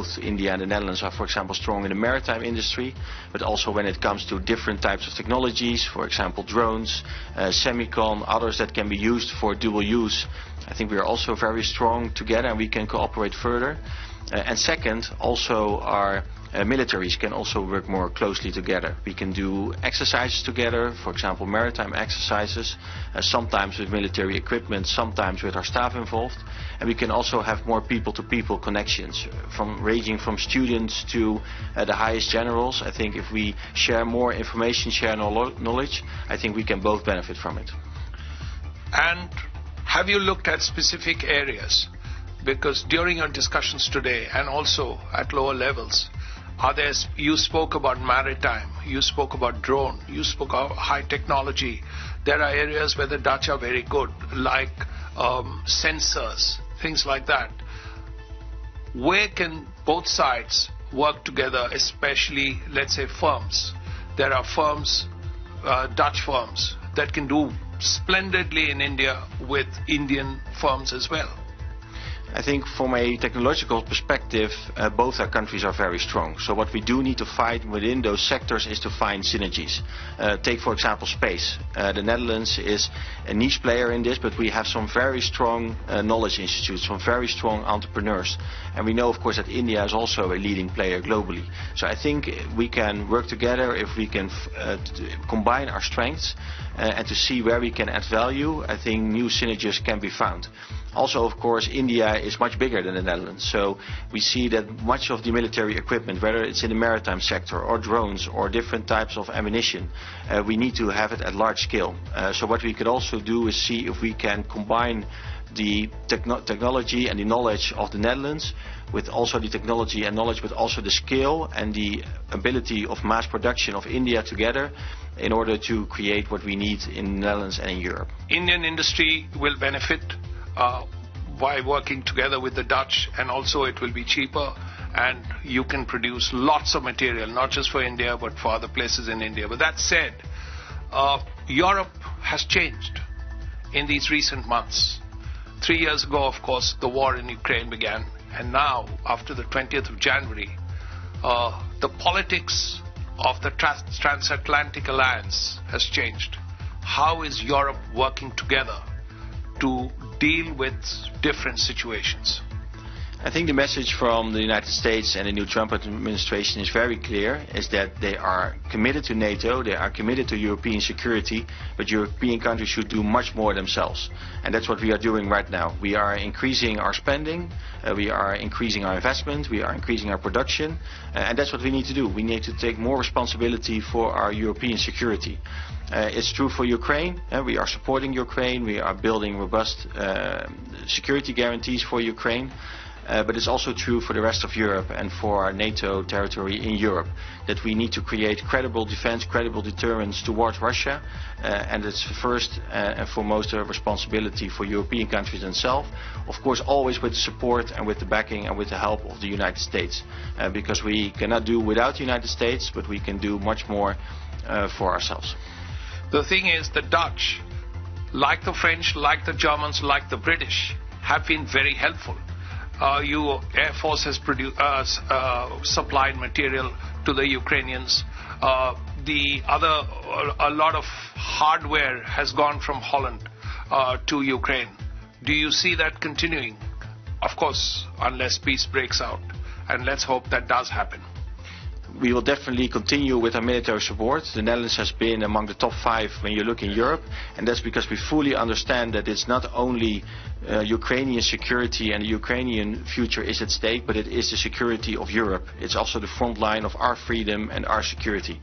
both India and the Netherlands are, for example, strong in the maritime industry, but also when it comes to different types of technologies, for example, drones, semicon, others that can be used for dual use. I think we are also very strong together and we can cooperate further. And second, also our militaries can also work more closely together. We can do exercises together, for example maritime exercises, sometimes with military equipment, sometimes with our staff involved. And we can also have more people-to-people connections, ranging from students to the highest generals. I think if we share more information, share knowledge, I think we can both benefit from it. And have you looked at specific areas? Because during your discussions today and also at lower levels, you spoke about maritime, you spoke about drone, you spoke about high technology. There are areas where the Dutch are very good, like sensors, things like that. Where can both sides work together, especially, let's say, firms? There are firms, Dutch firms, that can do splendidly in India with Indian firms as well. I think from a technological perspective, both our countries are very strong. So what we do need to fight within those sectors is to find synergies. Take, for example, space. The Netherlands is a niche player in this, but we have some very strong knowledge institutes, some very strong entrepreneurs. And we know, of course, that India is also a leading player globally. So I think we can work together if we can combine our strengths and to see where we can add value. I think new synergies can be found. Also, of course, India is much bigger than the Netherlands, so we see that much of the military equipment, whether it's in the maritime sector or drones or different types of ammunition, we need to have it at large scale. So what we could also do is see if we can combine the technology and the knowledge of the Netherlands with also the technology and knowledge, but also the scale and the ability of mass production of India together in order to create what we need in the Netherlands and in Europe. Indian industry will benefit by working together with the Dutch, and also it will be cheaper and you can produce lots of material, not just for India but for other places in India. But that said, Europe has changed in these recent months. 3 years ago, of course, the war in Ukraine began, and now after the 20th of January, the politics of the transatlantic alliance has changed. How is Europe working together to deal with different situations? I think the message from the United States and the new Trump administration is very clear, is that they are committed to NATO, they are committed to European security, but European countries should do much more themselves. And that's what we are doing right now. We are increasing our spending, we are increasing our investment, we are increasing our production, and that's what we need to do. We need to take more responsibility for our European security. It's true for Ukraine. We are supporting Ukraine, we are building robust security guarantees for Ukraine. But it's also true for the rest of Europe and for our NATO territory in Europe, that we need to create credible defense, credible deterrence towards Russia, and it's first and foremost a responsibility for European countries themselves, of course always with the support and with the backing and with the help of the United States, because we cannot do without the United States, but we can do much more for ourselves. The thing is, the Dutch, like the French, like the Germans, like the British, have been very helpful. Your Air Force has supplied material to the Ukrainians. A lot of hardware has gone from Holland to Ukraine. Do you see that continuing? Of course, unless peace breaks out. And let's hope that does happen. We will definitely continue with our military support. The Netherlands has been among the top 5 when you look in Europe, and that's because we fully understand that it's not only Ukrainian security and the Ukrainian future is at stake, but it is the security of Europe. It's also the front line of our freedom and our security.